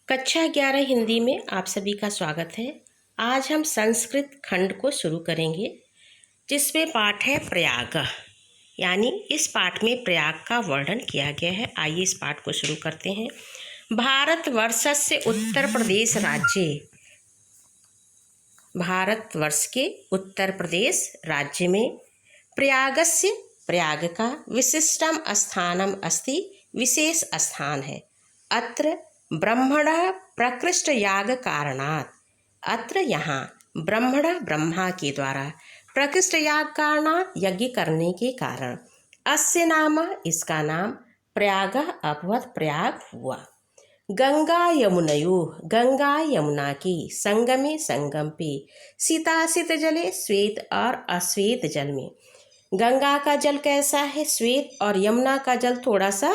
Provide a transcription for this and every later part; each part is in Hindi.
कक्षा 11 हिंदी में आप सभी का स्वागत है। आज हम संस्कृत खंड को शुरू करेंगे, जिसमें पाठ है प्रयाग। यानी इस पाठ में प्रयाग का वर्णन किया गया है। आइए इस पाठ को शुरू करते हैं। भारतवर्षस्य उत्तर प्रदेश राज्ये, भारतवर्ष के उत्तर प्रदेश राज्य में प्रयागस्य, प्रयाग का विशिष्टम स्थानम अस्ति, विशेष स्थान है। अत्र ब्रह्मणः प्रकृष्ट याग कारणात्, अत्र यहाँ ब्रह्मण ब्रह्मा के द्वारा प्रकृष्ट याग कारणात् यज्ञ करने के कारण अस्य नाम, इसका नाम प्रयाग अभवत, प्रयाग हुआ। गंगा यमुनयोः, गंगा यमुना की संगमे, संगम पे शीताशित जले, श्वेत और अश्वेत जल में। गंगा का जल कैसा है? श्वेत, और यमुना का जल थोड़ा सा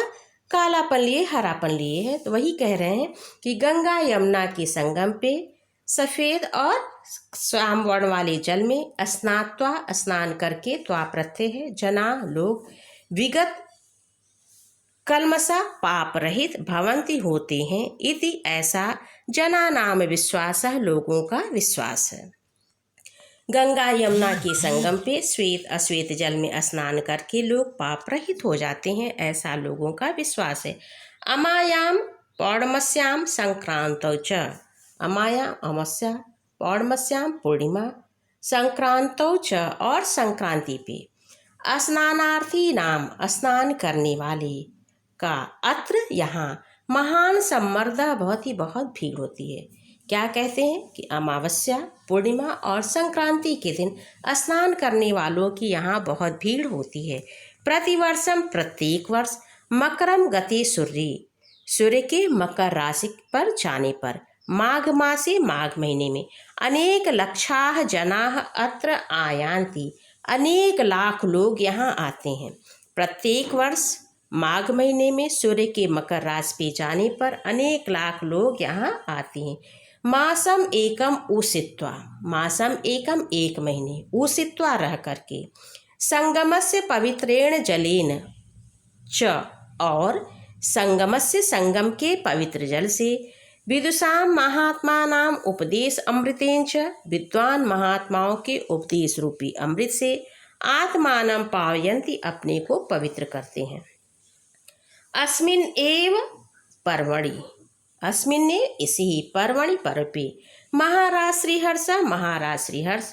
कालापन लिए, हरापन लिए है। तो वही कह रहे हैं कि गंगा यमुना के संगम पे सफ़ेद और श्याम वर्ण वाले जल में स्नात्वा, स्नान करके, त्वा प्रत्यय है, जना लोग, विगत कलमसा पाप रहित भवंती होते हैं, इति ऐसा जना नाम विश्वास, लोगों का विश्वास है। गंगा यमुना के संगम पे श्वेत अश्वेत जल में स्नान करके लोग पाप रहित हो जाते हैं, ऐसा लोगों का विश्वास है। अमायाम पौर्णमस्याम संक्रांतौ च, अमायाम अमावस्या, पौर्णमस्याम पूर्णिमा, संक्रांतौ च और संक्रांति पे स्नानार्थी नाम, स्नान करने वाले का, अत्र यहाँ महान सम्मर्दः भवति, बहुत भीड़ होती है। क्या कहते हैं कि अमावस्या, पूर्णिमा और संक्रांति के दिन स्नान करने वालों की यहाँ बहुत भीड़ होती है। प्रतिवर्षम, प्रत्येक वर्ष, मकरम गति सूर्य, सूर्य के मकर राशि पर जाने पर, माघ मासे, माघ महीने में, अनेक लक्षाः जनाः अत्र आयान्ति, अनेक लाख लोग यहाँ आते हैं। प्रत्येक वर्ष माघ महीने में सूर्य के मकर राशि पे जाने पर अनेक लाख लोग यहाँ आते हैं। मासम एकम उषित्वा, मासम एकम एक महीने, उषित्वा रह करके, संगमस्य पवित्रेण जलेन च और संगमस्य, संगम के पवित्र जल से, विदुषाम महात्मानाम उपदेश अमृतेन च, विद्वान महात्माओं के उपदेश रूपी अमृत से आत्मानं पावयन्ति, अपने को पवित्र करते हैं। अस्मिन् एव पर्वणि, अस्मिन्ने इसी पर्वणि, पर्व पे, महाराज श्रीहर्ष, महाराज श्रीहर्ष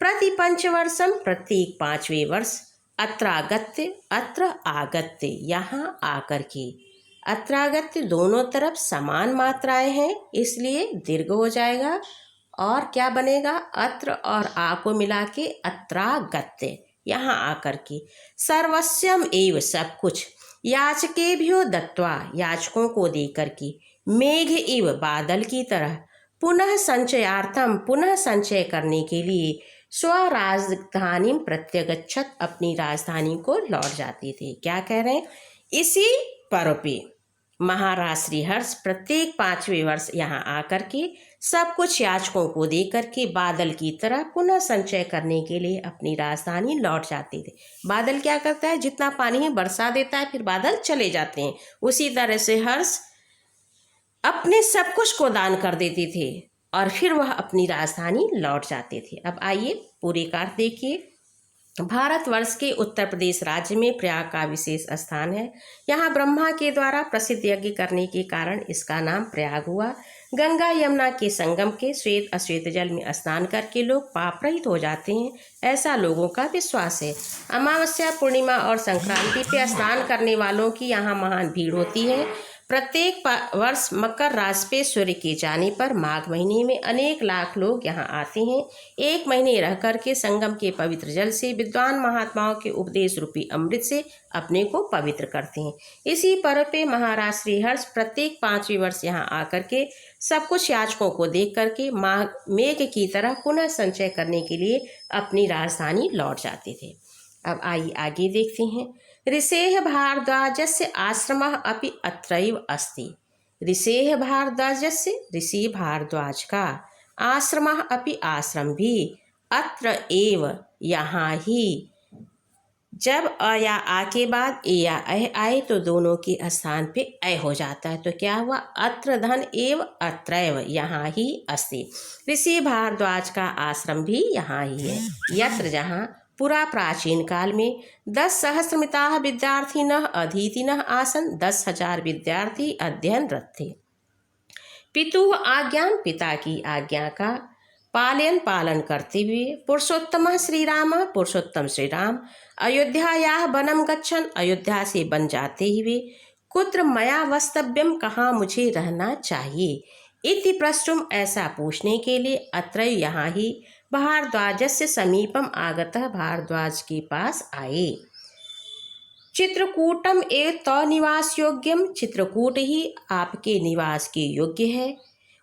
प्रति पंचवर्षम, प्रत्येक 5वें वर्ष, अत्रागत्य, अत्र आगत्य, यहाँ आकर के, अत्रागत्य दोनों तरफ समान मात्राएं हैं, इसलिए दीर्घ हो जाएगा और क्या बनेगा? अत्र और आ को मिला के अत्रागत्य, यहाँ आकर के, सर्वस्यम एव, सब कुछ, याचकेभ्यो दत्वा, याचकों को दे करके, मेघ इव, बादल की तरह, पुनः संचयार्थम, पुनः संचय करने के लिए, स्वराजधानी प्रत्यगच्छत, अपनी राजधानी को लौट जाते थे। क्या कह रहे हैं? इसी पर्व पे महाराज श्रीहर्ष प्रत्येक 5वें वर्ष यहाँ आकर के सब कुछ याचकों को दे करके बादल की तरह पुनः संचय करने के लिए अपनी राजधानी लौट जाते थे। बादल क्या करता है? जितना पानी है बरसा देता है, फिर बादल चले जाते हैं। उसी तरह से हर्ष अपने सब कुछ को दान कर देते थे और फिर वह अपनी राजधानी लौट जाते थे। अब आइए पूरे कार्य देखिए। भारतवर्ष के उत्तर प्रदेश राज्य में प्रयाग का विशेष स्थान है। यहाँ ब्रह्मा के द्वारा प्रसिद्ध यज्ञ करने के कारण इसका नाम प्रयाग हुआ। गंगा यमुना के संगम के श्वेत अश्वेत जल में स्नान करके लोग पाप रहित हो जाते हैं, ऐसा लोगों का विश्वास है। अमावस्या, पूर्णिमा और संक्रांति पे स्नान करने वालों की यहाँ महान भीड़ होती है। प्रत्येक वर्ष मकर राशि पे सूर्य के जाने पर माघ महीने में अनेक लाख लोग यहाँ आते हैं। एक महीने रह करके संगम के पवित्र जल से, विद्वान महात्माओं के उपदेश रूपी अमृत से अपने को पवित्र करते हैं। इसी पर्व पे महाराज श्रीहर्ष प्रत्येक 5वें वर्ष यहाँ आकर के सब कुछ याचकों को देख करके मेघ की तरह पुनः संचय करने के लिए अपनी राजधानी लौट जाते थे। अब आइए आगे देखते हैं। ऋषेः भारद्वाजस्य आश्रमः अपि अत्रैव अस्ति। ऋषेः भारद्वाजस्य, ऋषि भारद्वाज का, आश्रमः अपि, आश्रम भी, अत्र एव, यहाँ ही, जब अ या आ के बाद ए या अह आए तो दोनों के स्थान पे अ हो जाता है। तो क्या हुआ, अत्र धन एव अत्रैव, यहाँ ही अस्ति। ऋषि भारद्वाज का आश्रम भी यहाँ ही है। यत्र, जहाँ पुरा प्राचीन काल में 10 सहस्रमिताः विद्यार्थिनः अधीतिनः आसन, 10,000 विद्यार्थी अध्ययनरत थे। पितुः आज्ञान, पिता की आज्ञा का पालन करते हुए पुरुषोत्तम श्री राम अयोध्यायाः वनम गच्छन्, अयोध्या से वन जाते हुए कुत्र मया वस्तव्यम, कहाँ मुझे रहना चाहिए, इति प्रष्टुम, ऐसा पूछने के लिए, अत्र, यहाँ ही, भारद्वाजस्य समीपम आगतः, भारद्वाज के पास आए। चित्रकूटम एव तो निवास योग्यम, चित्रकूट ही आपके निवास के योग्य है।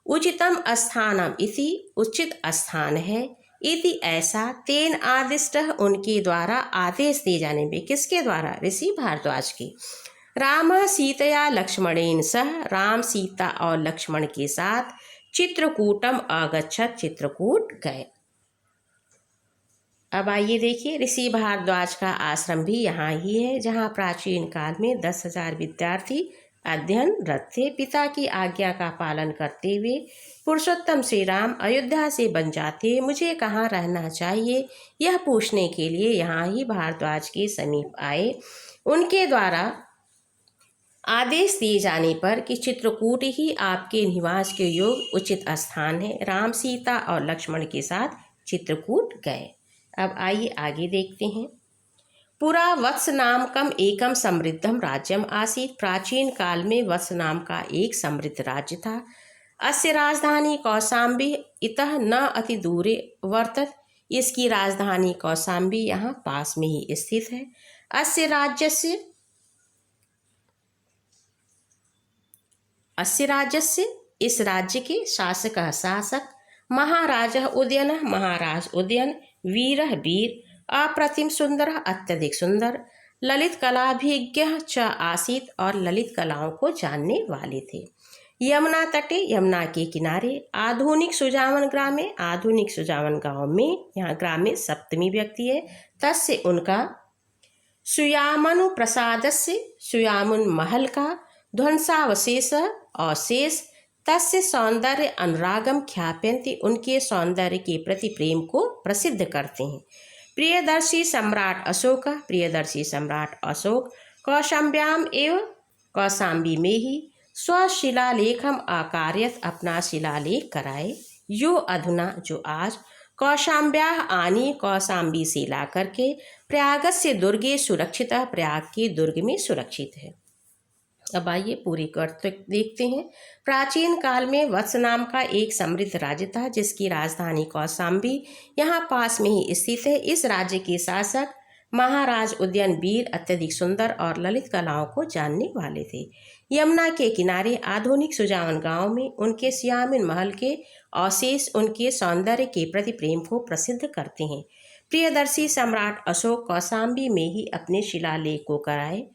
उचितम स्थानम इति, उचित स्थान है। इति ऐसा, तेन आदिष्ट, उनके द्वारा आदेश दिए जाने में, किसके द्वारा, ऋषि भारद्वाज के। राम सीतया लक्ष्मणेन सह, राम सीता और लक्ष्मण के साथ चित्रकूटम अगच्छत, चित्रकूट गए। अब आइए देखिए, ऋषि भारद्वाज का आश्रम भी यहाँ ही है, जहाँ प्राचीन काल में 10,000 विद्यार्थी अध्ययनरत थे। पिता की आज्ञा का पालन करते हुए पुरुषोत्तम श्री राम अयोध्या से बन जाते, मुझे कहाँ रहना चाहिए, यह पूछने के लिए यहाँ ही भारद्वाज के समीप आए। उनके द्वारा आदेश दिए जाने पर कि चित्रकूट ही आपके निवास के योग्य उचित स्थान है, राम सीता और लक्ष्मण के साथ चित्रकूट गए। अब आइए आगे देखते हैं। पुरा वत्स नामकम एकम समृद्धम राज्यम आसीत, प्राचीन काल में वत्स नाम का एक समृद्ध राज्य था। अस्य राजधानी कौशाम्बी इतः न अति दूरे वर्तत, इसकी राजधानी कौशाम्बी यहाँ पास में ही स्थित है। अस्य राज्यस्य, इस राज्य के शासक महाराज उदयन, महाराज उदयन, वीरः वीर, अप्रतिम सुंदर, अत्यधिक सुंदर, ललित कलाभिज्ञ च आसीत, और ललित कलाओं को जानने वाले थे। यमुना तटे, यमुना के किनारे, आधुनिक सुजावन ग्रामे, आधुनिक सुजावन गांव में, यहाँ ग्राम में सप्तमी व्यक्ति है, तस्य उनका, सुयामनु प्रसादस्य, सुयामुन महल का, ध्वंसावशेष अवशेष, तस्य सौंदर्य अनुरागम ख्यापयन्ति, उनके सौंदर्य के प्रति प्रेम को प्रसिद्ध करते हैं। प्रियदर्शी सम्राट अशोक, प्रियदर्शी सम्राट अशोक कौशाम्ब्याम एवं, कौशाम्बी में ही, स्वशिलालेखम आकार्यत, अपना शिलालेख कराए। यो अधुना, जो आज, कौशाम्ब्या आनी, कौशाम्बी से ला करके, प्रयागस्य दुर्गे सुरक्षित, प्रयाग के दुर्ग में सुरक्षित है। अब आइए पूरी अर्थ देखते हैं। प्राचीन काल में वत्स नाम का एक समृद्ध राज्य था, जिसकी राजधानी कौशाम्बी यहाँ पास में ही स्थित है। इस राज्य के शासक महाराज उदयन वीर, अत्यधिक सुंदर और ललित कलाओं को जानने वाले थे। यमुना के किनारे आधुनिक सुजावन गांव में उनके सियामिन महल के अवशेष उनके सौंदर्य के प्रति प्रेम को प्रसिद्ध करते हैं। प्रियदर्शी सम्राट अशोक कौशाम्बी में ही अपने शिलालेख को कराए,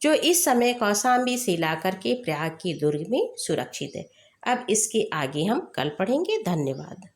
जो इस समय कौशाम्बी से लाकर के प्रयाग के दुर्ग में सुरक्षित है। अब इसके आगे हम कल पढ़ेंगे। धन्यवाद।